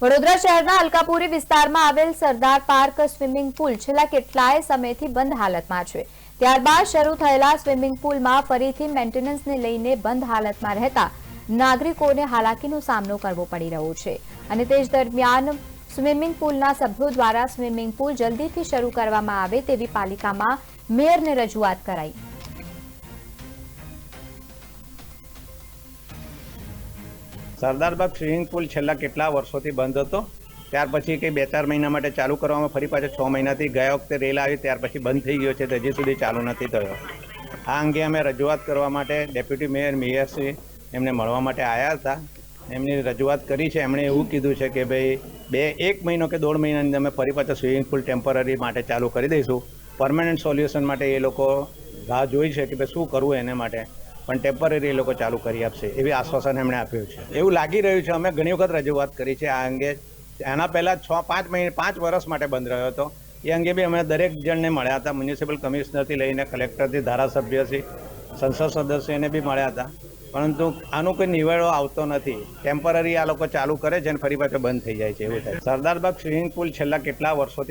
વડોદરા શહેરના અલકાપુરી વિસ્તારમાં આવેલ સરદાર પાર્ક સ્વિમિંગ પુલ છેલ્લા કેટલાય સમયથી બંધ હાલતમાં છે। ત્યારબાદ શરૂ થયેલા સ્વિમિંગ પુલમાં ફરીથી મેન્ટેનન્સને લઈને બંધ હાલતમાં રહેતા નાગરિકોને હાલાકીનો સામનો કરવો પડી રહ્યો છે અને તે જ દરમિયાન સ્વિમિંગ પુલના સભ્યો દ્વારા સ્વિમિંગ પુલ જલ્દીથી શરૂ કરવામાં આવે તેવી પાલિકામાં મેયરને રજૂઆત કરાઈ। સરદારબાગ સ્વિમિંગ પુલ છેલ્લા કેટલા વર્ષોથી બંધ હતો। ત્યાર પછી કંઈ 2-4 મહિના માટે ચાલુ કરવામાં ફરી પાછો 6 મહિનાથી ગયા વખતે રેલ આવી ત્યાર પછી બંધ થઈ ગયો છે તો હજી સુધી ચાલુ નથી થયો। આ અંગે અમે રજૂઆત કરવા માટે ડેપ્યુટી મેયરશ્રી એમને મળવા માટે આવ્યા હતા। એમની રજૂઆત કરી છે। એમણે એવું કીધું છે કે ભાઈ 1 મહિનો કે 1.5 મહિનાની અંદર અમે ફરી પાછો સ્વિમિંગ પુલ ટેમ્પરરી માટે ચાલુ કરી દઈશું। પરમેનન્ટ સોલ્યુશન માટે એ લોકો રાહ જોઈ છે કે ભાઈ શું કરવું એને માટે, પણ ટેમ્પરરી એ લોકો ચાલુ કરી આપશે એવી આશ્વાસન એમણે આપ્યું છે। એવું લાગી રહ્યું છે। અમે ઘણી વખત રજૂઆત કરી છે આ અંગે। એના પહેલાં 5 વર્ષ માટે બંધ રહ્યો હતો। એ અંગે બી અમે દરેક જણને મળ્યા હતા। મ્યુનિસિપલ કમિશનરથી લઈને કલેક્ટરથી, ધારાસભ્યથી, સંસદ સદસ્યને બી મળ્યા હતા, પરંતુ આનું કોઈ નિવેડો આવતો નથી। ટેમ્પરરી આ લોકો ચાલુ કરે છે અને ફરી પાછો બંધ થઈ જાય છે, એવું થાય। સરદારબાગ સ્વિમિંગ પુલ છેલ્લા કેટલા વર્ષોથી